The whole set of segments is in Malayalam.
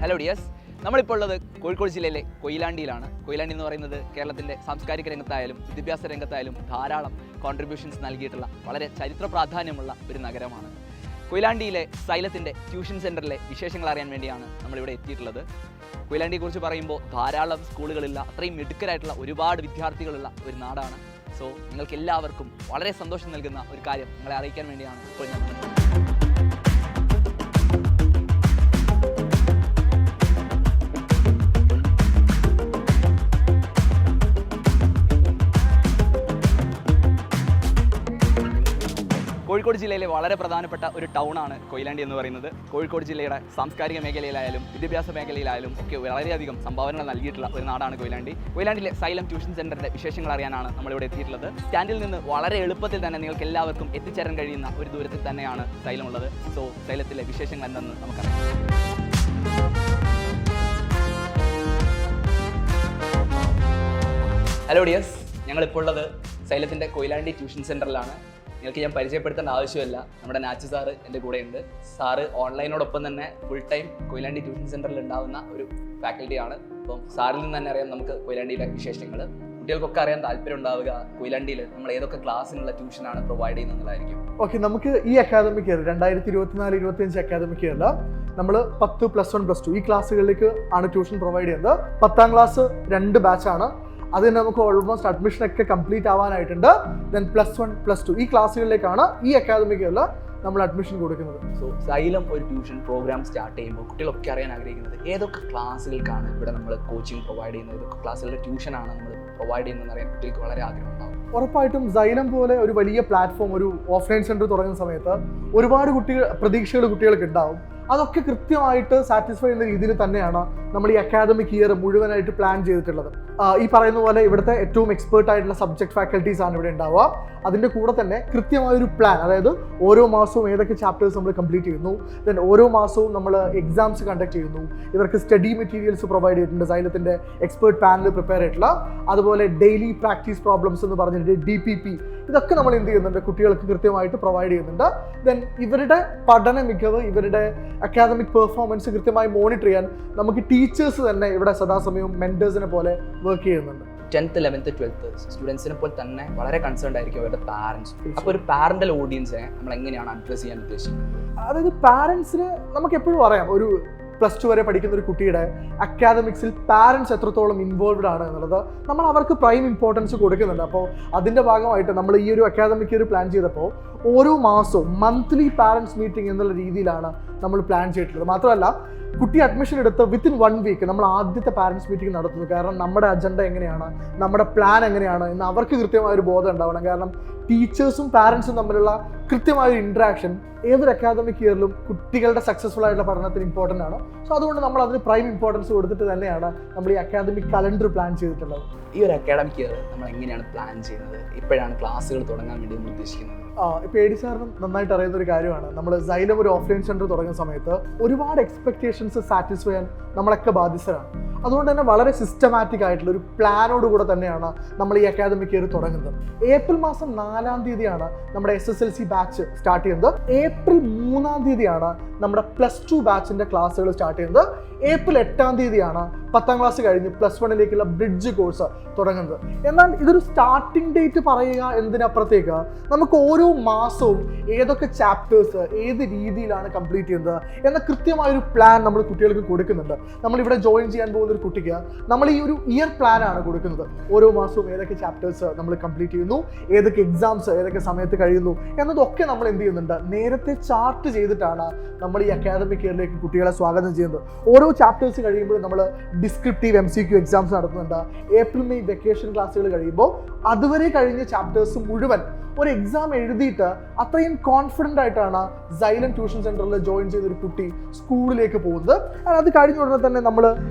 ഹലോ ഡിയേഴ്സ്, നമ്മളിപ്പോൾ ഉള്ളത് കോഴിക്കോട് ജില്ലയിലെ കൊയിലാണ്ടിയിലാണ്. കൊയിലാണ്ടി എന്ന് പറയുന്നത് കേരളത്തിൻ്റെ സാംസ്കാരിക രംഗത്തായാലും വിദ്യാഭ്യാസ രംഗത്തായാലും ധാരാളം കോൺട്രിബ്യൂഷൻസ് നൽകിയിട്ടുള്ള വളരെ ചരിത്ര പ്രാധാന്യമുള്ള ഒരു നഗരമാണ്. കൊയിലാണ്ടിയിലെ സൈലത്തിൻ്റെ ട്യൂഷൻ സെൻറ്ററിലെ വിശേഷങ്ങൾ അറിയാൻ വേണ്ടിയാണ് നമ്മളിവിടെ എത്തിയിട്ടുള്ളത്. കൊയിലാണ്ടിയെക്കുറിച്ച് പറയുമ്പോൾ ധാരാളം സ്കൂളുകളില്ല, അത്രയും മിടുക്കരായിട്ടുള്ള ഒരുപാട് വിദ്യാർത്ഥികളുള്ള ഒരു നാടാണ്. സോ നിങ്ങൾക്ക് എല്ലാവർക്കും വളരെ സന്തോഷം നൽകുന്ന ഒരു കാര്യം നിങ്ങളെ അറിയിക്കാൻ വേണ്ടിയാണ് ഇപ്പോൾ ഞാൻ കോഴിക്കോട് ജില്ലയിലെ വളരെ പ്രധാനപ്പെട്ട ഒരു ടൗണാണ് കൊയിലാണ്ടി എന്ന് പറയുന്നത്. കോഴിക്കോട് ജില്ലയുടെ സാംസ്കാരിക മേഖലയിലായാലും വിദ്യാഭ്യാസ മേഖലയിലായാലും ഒക്കെ വളരെയധികം സംഭാവനകൾ നൽകിയിട്ടുള്ള ഒരു നാടാണ് കൊയിലാണ്ടി. കൊയിലാണ്ടിലെ സൈലം ട്യൂഷൻ സെൻ്ററിൻ്റെ വിശേഷങ്ങൾ അറിയാനാണ് നമ്മളിവിടെ എത്തിയിട്ടുള്ളത്. സ്റ്റാൻഡിൽ നിന്ന് വളരെ എളുപ്പത്തിൽ തന്നെ നിങ്ങൾക്ക് എല്ലാവർക്കും എത്തിച്ചേരാൻ കഴിയുന്ന ഒരു ദൂരത്തിൽ തന്നെയാണ് സൈലം ഉള്ളത്. സോ സൈലത്തിലെ വിശേഷങ്ങൾ എന്തെന്ന് നമുക്കറിയാം. ഹലോ ഡിയേഴ്സ്, ഞങ്ങളിപ്പോൾ ഉള്ളത് സൈലത്തിൻ്റെ കൊയിലാണ്ടി ട്യൂഷൻ സെൻ്ററിലാണ്. നിങ്ങൾക്ക് ഞാൻ പരിചയപ്പെടുത്തേണ്ട ആവശ്യമില്ല, നമ്മുടെ നാച്ചു സാറ് എൻ്റെ കൂടെയുണ്ട്. സാറ് ഓൺലൈനോടൊപ്പം തന്നെ ഫുൾ ടൈം കൊയിലാണ്ടി ട്യൂഷൻ സെൻ്ററിൽ ഉണ്ടാകുന്ന ഒരു ഫാക്കൽറ്റിയാണ്. അപ്പം സാറിൽ നിന്ന് തന്നെ അറിയാം നമുക്ക് കൊയിലാണ്ടിയിലെ വിശേഷങ്ങൾ. കുട്ടികൾക്കൊക്കെ അറിയാൻ താല്പര്യം ഉണ്ടാവുക കൊയിലാണ്ടിയിൽ നമ്മൾ ഏതൊക്കെ ക്ലാസ്സിനുള്ള ട്യൂഷനാണ് പ്രൊവൈഡ് ചെയ്യുന്നതായിരിക്കും. ഓക്കെ, നമുക്ക് ഈ അക്കാദമിക് ഇയർ 2024-25 അക്കാദമിക് ഇയറിൽ നമ്മൾ 10, +1, +2 ഈ ക്ലാസ്സുകളിലേക്ക് ആണ് ട്യൂഷൻ പ്രൊവൈഡ് ചെയ്യുന്നത്. 10ാം ക്ലാസ് 2 ബാച്ചാണ്. അതിന് നമുക്ക് ഓൾമോസ്റ്റ് അഡ്മിഷനൊക്കെ കംപ്ലീറ്റ് ആവാനായിട്ടുണ്ട്. ദെൻ +1, +2 ഈ ക്ലാസ്സുകളിലേക്കാണ് ഈ അക്കാദമിക് ഇയറിൽ നമ്മൾ അഡ്മിഷൻ കൊടുക്കുന്നത്. സോ സൈലം ഒരു ട്യൂഷൻ പ്രോഗ്രാം സ്റ്റാർട്ട് ചെയ്യുമ്പോൾ കുട്ടികളൊക്കെ അറിയാൻ ആഗ്രഹിക്കുന്നത് ഏതൊക്കെ ക്ലാസ്സുകൾക്കാണ് ഇവിടെ നമ്മൾ കോച്ചിങ് പ്രൊവൈഡ് ചെയ്യുന്നത്, ഏതൊക്കെ ക്ലാസ്സുകളുടെ ട്യൂഷനാണ് നമ്മൾ പ്രൊവൈഡ് ചെയ്യുന്നതെന്ന് അറിയാൻ കുട്ടികൾക്ക് വളരെ ആഗ്രഹം ഉണ്ടാവും. ഉറപ്പായിട്ടും സൈലം പോലെ ഒരു വലിയ പ്ലാറ്റ്ഫോം, ഒരു ഓഫ്ലൈൻ സെൻറ്റർ തുടങ്ങുന്ന സമയത്ത് ഒരുപാട് പ്രതീക്ഷകൾ കുട്ടികൾക്ക് ഉണ്ടാവും. അതൊക്കെ കൃത്യമായിട്ട് സാറ്റിസ്ഫൈ ചെയ്യുന്ന രീതിയിൽ തന്നെയാണ് നമ്മൾ ഈ അക്കാദമിക് ഇയർ മുഴുവനായിട്ട് പ്ലാൻ ചെയ്തിട്ടുള്ളത്. ഈ പറയുന്ന പോലെ ഇവിടുത്തെ ഏറ്റവും എക്സ്പേർട്ട് ആയിട്ടുള്ള സബ്ജക്ട് ഫാക്കൽറ്റീസ് ആണ് ഇവിടെ ഉണ്ടാവുക. അതിൻ്റെ കൂടെ തന്നെ കൃത്യമായൊരു പ്ലാൻ, അതായത് ഓരോ മാസവും ഏതൊക്കെ ചാപ്റ്റേഴ്സ് നമ്മൾ കംപ്ലീറ്റ് ചെയ്യുന്നു, ദെൻ ഓരോ മാസവും നമ്മൾ എക്സാംസ് കണ്ടക്ട് ചെയ്യുന്നു. ഇവർക്ക് സ്റ്റഡി മെറ്റീരിയൽസ് പ്രൊവൈഡ് ചെയ്തിട്ടുണ്ട്, സൈലത്തിൻ്റെ എക്സ്പേർട്ട് പാനൽ പ്രിപ്പയർ ചെയ്തിട്ടുള്ള. അതുപോലെ ഡെയിലി പ്രാക്ടീസ് പ്രോബ്ലംസ് എന്ന് പറഞ്ഞിട്ട് DPP ഇതൊക്കെ നമ്മൾ എന്ത് ചെയ്യുന്നുണ്ട്, കുട്ടികൾക്ക് കൃത്യമായിട്ട് പ്രൊവൈഡ് ചെയ്യുന്നുണ്ട്. ദെൻ ഇവരുടെ പഠന മികവ്, ഇവരുടെ അക്കാദമിക് പെർഫോമൻസ് കൃത്യമായി മോണിറ്റർ ചെയ്യാൻ നമുക്ക് ടീച്ചേഴ്സ് തന്നെ ഇവിടെ സദാസമയവും മെന്റേഴ്സിനെ പോലെ വർക്ക് ചെയ്യുന്നുണ്ട്. 10th, 11th, 12th സ്റ്റുഡൻസിനെ പോലെ തന്നെ വളരെ കൺസേൺഡ് ആയിരിക്കും അവരുടെ പാരൻസ്. അപ്പോൾ ഒരു പാരന്റൽ ഓഡിയൻസിനെ നമ്മൾ എങ്ങനെയാണ് അഡ്രസ് ചെയ്യാൻ ഉദ്ദേശിക്കുന്നത്? അതായത് പാരൻസിന് നമുക്ക് എപ്പോഴും അറിയാം, ഒരു +2 വരെ പഠിക്കുന്ന ഒരു കുട്ടിയുടെ അക്കാദമിക്സിൽ പാരൻസ് എത്രത്തോളം ഇൻവോൾവ്ഡ് ആണ് എന്നുള്ളത് നമ്മൾ അവർക്ക് പ്രൈം ഇമ്പോർട്ടൻസ് കൊടുക്കുന്നുണ്ട്. അപ്പോൾ അതിൻ്റെ ഭാഗമായിട്ട് നമ്മൾ ഈ ഒരു അക്കാദമിക് ഇയർ പ്ലാൻ ചെയ്തപ്പോൾ ഓരോ മാസവും മന്ത്ലി പാരൻസ് മീറ്റിംഗ് എന്നുള്ള രീതിയിലാണ് നമ്മൾ പ്ലാൻ ചെയ്തിട്ടുള്ളത്. മാത്രമല്ല കുട്ടി അഡ്മിഷൻ എടുത്ത് വിത്തിൻ 1 വീക്ക് നമ്മൾ ആദ്യത്തെ പാരൻസ് മീറ്റിംഗ് നടത്തുന്നു. കാരണം നമ്മുടെ അജണ്ട എങ്ങനെയാണ്, നമ്മുടെ പ്ലാൻ എങ്ങനെയാണ് എന്ന് അവർക്ക് കൃത്യമായൊരു ബോധം ഉണ്ടാവണം. കാരണം ടീച്ചേഴ്സും പാരൻസും തമ്മിലുള്ള കൃത്യമായൊരു ഇൻട്രാക്ഷൻ ഏതൊരു അക്കാദമിക് ഇയറിലും കുട്ടികളുടെ സക്സസ്ഫുൾ ആയിട്ടുള്ള പഠനത്തിന് ഇമ്പോർട്ടൻ്റ് ആണ്. സോ അതുകൊണ്ട് നമ്മൾ അതിന് പ്രൈം ഇമ്പോർട്ടൻസ് കൊടുത്തിട്ട് തന്നെയാണ് നമ്മൾ ഈ അക്കാദമിക് കലണ്ടർ പ്ലാൻ ചെയ്തിട്ടുള്ളത്. ഈ ഒരു അക്കാദമിക് ഇയർ നമ്മൾ എങ്ങനെയാണ് പ്ലാൻ ചെയ്യുന്നത്? ഇപ്പോഴാണ് ക്ലാസ്സുകൾ തുടങ്ങാൻ വേണ്ടി നമ്മൾ ഉദ്ദേശിക്കുന്നത്. ഇപ്പോൾ AD സാറിനും നന്നായിട്ട് അറിയുന്ന ഒരു കാര്യമാണ്, നമ്മൾ സൈലം ഒരു ഓഫ്ലൈൻ സെൻറ്റർ തുടങ്ങുന്ന സമയത്ത് ഒരുപാട് എക്സ്പെക്ടേഷൻസ് സാറ്റിസ്ഫൈ ചെയ്യാൻ നമ്മളൊക്കെ ബാധ്യസ്ഥരാണ്. അതുകൊണ്ട് തന്നെ വളരെ സിസ്റ്റമാറ്റിക് ആയിട്ടുള്ള ഒരു പ്ലാനോട് കൂടെ തന്നെയാണ് നമ്മൾ ഈ അക്കാദമിക് ഇയർ തുടങ്ങുന്നത്. ഏപ്രിൽ മാസം 4-ാം തീയതിയാണ് നമ്മുടെ SSLC ബാച്ച് സ്റ്റാർട്ട് ചെയ്യുന്നത്. ഏപ്രിൽ 3-ാം തീയതിയാണ് നമ്മുടെ +2 ബാച്ചിൻ്റെ ക്ലാസ്സുകൾ സ്റ്റാർട്ട് ചെയ്യുന്നത്. ഏപ്രിൽ 8-ാം തീയതിയാണ് 10ാം ക്ലാസ് കഴിഞ്ഞ് +1 ബ്രിഡ്ജ് കോഴ്സ് തുടങ്ങുന്നത്. എന്നാൽ ഇതൊരു സ്റ്റാർട്ടിംഗ് ഡേറ്റ് പറയുക എന്നതിനപ്പുറത്തേക്ക് നമുക്ക് ഓരോ മാസവും ഏതൊക്കെ ചാപ്റ്റേഴ്സ് ഏത് രീതിയിലാണ് കംപ്ലീറ്റ് ചെയ്യുന്നത് എന്ന കൃത്യമായൊരു പ്ലാൻ നമ്മൾ കുട്ടികൾക്ക് കൊടുക്കുന്നുണ്ട്. നമ്മളിവിടെ ജോയിൻ ചെയ്യാൻ പോകുന്ന ഒരു കുട്ടിക്ക് നമ്മൾ ഈ ഒരു ഇയർ പ്ലാനാണ് കൊടുക്കുന്നത്. ഓരോ മാസവും ഏതൊക്കെ ചാപ്റ്റേഴ്സ് നമ്മൾ കംപ്ലീറ്റ് ചെയ്യുന്നു, ഏതൊക്കെ എക്സാംസ് ഏതൊക്കെ സമയത്ത് കഴിയുന്നു എന്നതൊക്കെ നമ്മൾ എന്ത് ചെയ്യുന്നുണ്ട്, നേരത്തെ ചാർട്ട് ചെയ്തിട്ടാണ് നമ്മൾ ഈ അക്കാദമിക് ഇയറിലേക്ക് കുട്ടികളെ സ്വാഗതം ചെയ്യുന്നത്. ഓരോ ചാപ്റ്റേഴ്സ് കഴിയുമ്പോൾ നമ്മൾ ഡിസ്ക്രിപ്റ്റീവ് MCQ എക്സാംസ് നടത്തുന്നുണ്ട്. ഏപ്രിൽ മെയ് വെക്കേഷൻ ക്ലാസ്സുകൾ കഴിയുമ്പോൾ അതുവരെ കഴിഞ്ഞ ചാപ്റ്റേഴ്സ് മുഴുവൻ ഒരു എക്സാം എഴുതിയിട്ട് അത്രയും കോൺഫിഡൻ്റ് ആയിട്ടാണ് സൈലം ട്യൂഷൻ സെൻറ്ററിൽ ജോയിൻ ചെയ്തൊരു കുട്ടി സ്കൂളിലേക്ക് പോകുന്നത്. അത് കഴിഞ്ഞ ഉടനെ തന്നെ നമ്മൾ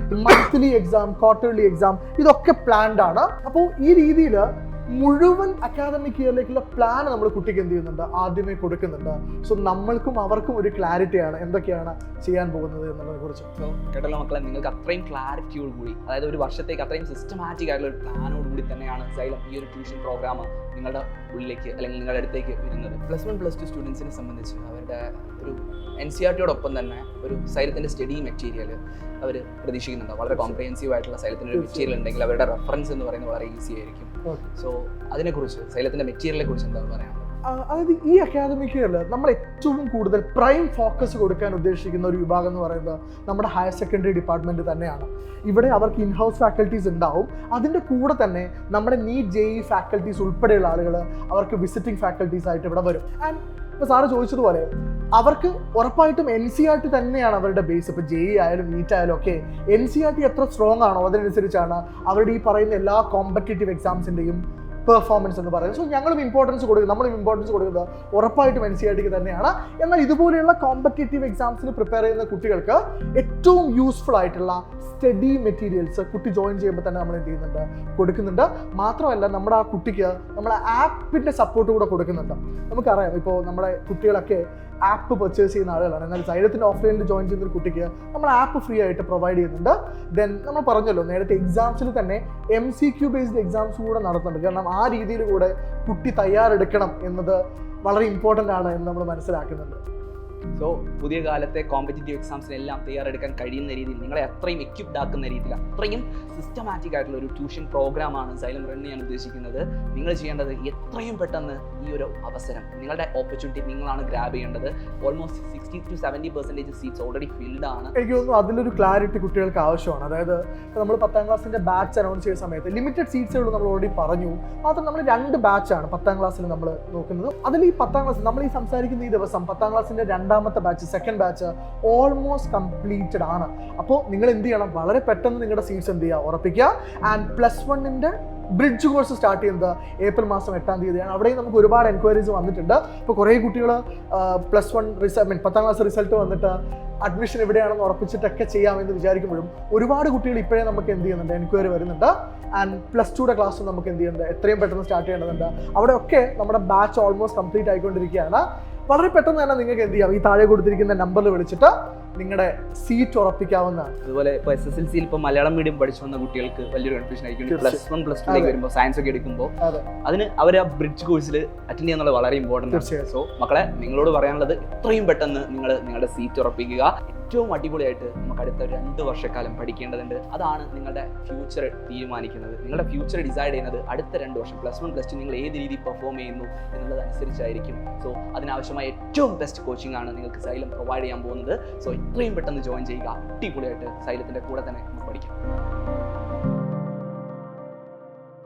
മന്ത്ലി എക്സാം, ക്വാർട്ടർലി എക്സാം ഇതൊക്കെ പ്ലാൻഡ് ആണ്. അപ്പോൾ ഈ രീതിയിൽ മുഴുവൻ അക്കാദമിക് ഇയറിലേക്കുള്ള പ്ലാൻ നമ്മൾ കുട്ടിക്ക് എന്ത് ചെയ്യുന്നുണ്ട്, ആദ്യമേ കൊടുക്കുന്നുണ്ട്. സോ നമ്മൾക്കും അവർക്കും ഒരു ക്ലാരിറ്റിയാണ് എന്തൊക്കെയാണ് ചെയ്യാൻ പോകുന്നത് എന്നുള്ളതിനെ കുറിച്ച്. സോ കേട്ടല്ലോ മക്കളെ, നിങ്ങൾക്ക് അത്രയും ക്ലാരിറ്റിയോട് കൂടി, അതായത് ഒരു വർഷത്തേക്ക് അത്രയും സിസ്റ്റമാറ്റിക് ആയിട്ടുള്ള ഒരു പ്ലാനോട് കൂടി തന്നെയാണ് സൈലം ഈ ഒരു ട്യൂഷൻ പ്രോഗ്രാം നിങ്ങളുടെ ഉള്ളിലേക്ക് അല്ലെങ്കിൽ നിങ്ങളുടെ അടുത്തേക്ക് വരുന്നത്. +1 +2 സ്റ്റുഡൻസിനെ സംബന്ധിച്ച് അവരുടെ ഒരു NCERT-യോടൊപ്പം തന്നെ ഒരു സൈലത്തിൻ്റെ സ്റ്റഡി മെറ്റീരിയൽ അവർ പ്രതീക്ഷിക്കുന്നുണ്ട്. വളരെ കോംപ്രിഹെൻസീവ് ആയിട്ടുള്ള സൈലത്തിൻ്റെ ഒരു മെറ്റീരിയൽ ഉണ്ടെങ്കിൽ അവരുടെ റെഫറൻസ് എന്ന് പറയുന്നത് വളരെ ഈസി ആയിരിക്കും. സോ അതിനെക്കുറിച്ച്, സൈലത്തിൻ്റെ മെറ്റീരിയലിനെ കുറിച്ച് എന്താ പറയാനുള്ളത്? അതായത് ഈ അക്കാദമിക് ഇയറിൽ നമ്മൾ ഏറ്റവും കൂടുതൽ പ്രൈം ഫോക്കസ് കൊടുക്കാൻ ഉദ്ദേശിക്കുന്ന ഒരു വിഭാഗം എന്ന് പറയുന്നത് നമ്മുടെ ഹയർ സെക്കൻഡറി ഡിപ്പാർട്ട്മെന്റ് തന്നെയാണ്. ഇവിടെ അവർക്ക് ഇൻഹൗസ് ഫാക്കൽറ്റീസ് ഉണ്ടാവും. അതിൻ്റെ കൂടെ തന്നെ നമ്മുടെ നീറ്റ് JEE ഫാക്കൽറ്റീസ് ഉൾപ്പെടെയുള്ള ആളുകൾ അവർക്ക് വിസിറ്റിംഗ് ഫാക്കൽറ്റീസ് ആയിട്ട് ഇവിടെ വരും. ആൻഡ് ഇപ്പോൾ സാറ് ചോദിച്ചതുപോലെ അവർക്ക് ഉറപ്പായിട്ടും NCERT തന്നെയാണ് അവരുടെ ബേസ്. ഇപ്പോൾ JEE ആയാലും നീറ്റ് ആയാലും ഒക്കെ NCERT എത്ര സ്ട്രോങ് ആണോ അതിനനുസരിച്ചാണ് അവരുടെ ഈ പറയുന്ന എല്ലാ കോമ്പറ്റേറ്റീവ് എക്സാംസിൻ്റെയും പെർഫോമൻസ് എന്ന് പറയുന്നത്. സോ നമ്മളും ഇമ്പോർട്ടൻസ് കൊടുക്കുന്നത് ഉറപ്പായിട്ടും NCERT-ക്ക് തന്നെയാണ്. എന്നാൽ ഇതുപോലെയുള്ള കോമ്പറ്റേറ്റീവ് എക്സാംസിന് പ്രിപ്പയർ ചെയ്യുന്ന കുട്ടികൾക്ക് ഏറ്റവും യൂസ്ഫുൾ ആയിട്ടുള്ള സ്റ്റഡി മെറ്റീരിയൽസ് കുട്ടി ജോയിൻ ചെയ്യുമ്പോൾ തന്നെ നമ്മൾ എന്ത് ചെയ്യുന്നുണ്ട്, കൊടുക്കുന്നുണ്ട്. മാത്രമല്ല നമ്മുടെ ആ കുട്ടിക്ക് നമ്മളെ ആപ്പിൻ്റെ സപ്പോർട്ട് കൂടെ കൊടുക്കുന്നുണ്ട്. നമുക്കറിയാം ഇപ്പോൾ നമ്മുടെ കുട്ടികളൊക്കെ ആപ്പ് പർച്ചേസ് ചെയ്യുന്ന ആളുകളാണ്. എന്നാൽ സൈലത്തിൻ്റെ ഓഫ്ലൈനിൽ ജോയിൻ ചെയ്യുന്ന ഒരു കുട്ടിക്ക് നമ്മൾ ആപ്പ് ഫ്രീ ആയിട്ട് പ്രൊവൈഡ് ചെയ്യുന്നുണ്ട്. ദെൻ നമ്മൾ പറഞ്ഞല്ലോ നേരത്തെ എക്സാംസിൽ തന്നെ MCQ ബേസ്ഡ് എക്സാംസ് കൂടെ നടത്തുന്നുണ്ട്. കാരണം ആ രീതിയിൽ കൂടെ കുട്ടി തയ്യാറെടുക്കണം എന്നത് വളരെ ഇമ്പോർട്ടൻ്റ് ആണ് എന്ന് നമ്മൾ മനസ്സിലാക്കുന്നുണ്ട്. സോ പുതിയ കാലത്തെ കോമ്പറ്റേറ്റീവ് എക്സാംസിനെല്ലാം തയ്യാറെടുക്കാൻ കഴിയുന്ന രീതിയിൽ, നിങ്ങളെ അത്രയും എക്യുപ്ഡ് ആക്കുന്ന രീതിയിൽ അത്രയും സിസ്റ്റമാറ്റിക് ആയിട്ടുള്ള ഒരു ട്യൂഷൻ പ്രോഗ്രാമാണ് സൈലം റൺ ചെയ്യാൻ ഉദ്ദേശിക്കുന്നത്. നിങ്ങൾ ചെയ്യേണ്ടത് എത്രയും പെട്ടെന്ന് ഈ ഒരു അവസരം, നിങ്ങളുടെ ഓപ്പർച്യൂണിറ്റി നിങ്ങളാണ് ഗ്രാബ് ചെയ്യേണ്ടത്. Almost 60 to 70% seats already filled ആണ്. എനിക്ക് തോന്നുന്നു അതിലൊരു ക്ലാരിറ്റി കുട്ടികൾക്ക് ആവശ്യമാണ്. അതായത് നമ്മൾ 10ാം ക്ലാസ്സിൻ്റെ ബാച്ച് അനൗൺസ് ചെയ്ത സമയത്ത് ലിമിറ്റഡ് സീറ്റ്സുകൾ നമ്മൾ ഓൾറെഡി പറഞ്ഞു. മാത്രം നമ്മൾ 2 ബാച്ചാണ് 10ാം ക്ലാസ്സിൽ നമ്മൾ നോക്കുന്നത്. അതിൽ ഈ 10ാം ക്ലാസ് നമ്മൾ ഈ സംസാരിക്കുന്ന ഈ ദിവസം 10ാം ക്ലാസ്സിൻ്റെ 2ാമത്തെ batch, second batch almost completed ആണ്. അപ്പോൾ നിങ്ങൾ എന്ത് ചെയ്യണം, വളരെ പെട്ടെന്ന് നിങ്ങളുടെ സീറ്റ്സ് എന്ത് ചെയ്യുക, ഉറപ്പിക്കുക. ആൻഡ് +1-ൻ്റെ ബ്രിഡ്ജ് കോഴ്സ് സ്റ്റാർട്ട് ചെയ്യുന്നത് ഏപ്രിൽ മാസം 8-ാം തീയതിയാണ്. അവിടെയും നമുക്ക് ഒരുപാട് എൻക്വയറീസ് വന്നിട്ടുണ്ട്. ഇപ്പോൾ കുറേ കുട്ടികൾ +1 10ാം ക്ലാസ് റിസൾട്ട് വന്നിട്ട് അഡ്മിഷൻ എവിടെയാണെന്ന് ഉറപ്പിച്ചിട്ടൊക്കെ ചെയ്യാമെന്ന് വിചാരിക്കുമ്പോഴും ഒരുപാട് കുട്ടികൾ ഇപ്പോഴേ നമുക്ക് എന്ത് ചെയ്യുന്നുണ്ട്, എൻക്വയറി വരുന്നുണ്ട്. ആൻഡ് +2-യുടെ ക്ലാസ് നമുക്ക് എന്ത് ചെയ്യുന്നുണ്ട്, എത്രയും പെട്ടെന്ന് സ്റ്റാർട്ട് ചെയ്യേണ്ടതുണ്ട്. അവിടെയൊക്കെ നമ്മുടെ ബാച്ച് ഓൾമോസ്റ്റ് കംപ്ലീറ്റ് ആയിക്കൊണ്ടിരിക്കുകയാണ്. വളരെ പെട്ടെന്ന് തന്നെ നിങ്ങൾക്ക് എന്ത് ചെയ്യാം, ഈ താഴെ കൊടുത്തിരിക്കുന്ന നമ്പറിൽ വിളിച്ചിട്ട് നിങ്ങളുടെ സീറ്റ് ഉറപ്പിക്കാവുന്നതാണ്. അതുപോലെ ഇപ്പോൾ SSLC-യിൽ ഇപ്പോൾ മലയാളം മീഡിയം പഠിച്ചു വന്ന കുട്ടികൾക്ക് വലിയൊരു കൺഫ്യൂഷൻ ആയിരിക്കും. +1 +2 വരുമ്പോൾ സയൻസ് ഒക്കെ എടുക്കുമ്പോൾ അതിന് അവർ ആ ബ്രിഡ്ജ് കോഴ്സിൽ അറ്റൻഡ് ചെയ്യുന്നത് വളരെ ഇമ്പോർട്ടൻ്റ് ആണ്. സോ മക്കളെ, നിങ്ങളോട് പറയാനുള്ളത് എത്രയും പെട്ടെന്ന് നിങ്ങൾ നിങ്ങളുടെ സീറ്റ് ഉറപ്പിക്കുക. ഏറ്റവും അടിപൊളിയായിട്ട് നമുക്ക് അടുത്ത 2 വർഷക്കാലം പഠിക്കേണ്ടതുണ്ട്. അതാണ് നിങ്ങളുടെ ഫ്യൂച്ചർ തീരുമാനിക്കുന്നത്. നിങ്ങളുടെ ഫ്യൂച്ചർ ഡിസൈഡ് ചെയ്യുന്നത് അടുത്ത 2 വർഷം +1 +2 നിങ്ങൾ ഏത് രീതിയിൽ പെർഫോം ചെയ്യുന്നു എന്നുള്ളതനുസരിച്ചായിരിക്കും. സോ അതിനാവശ്യമായ ഏറ്റവും ബെസ്റ്റ് കോച്ചിങ് ആണ് നിങ്ങൾക്ക് സൈലം പ്രൊവൈഡ് ചെയ്യാൻ പോകുന്നത്. സോ എത്രയും പെട്ടെന്ന് ജോയിൻ ചെയ്യുക. അടിപൊളിയായിട്ട് സൈലത്തിൻ്റെ കൂടെ തന്നെ നമുക്ക് പഠിക്കാം.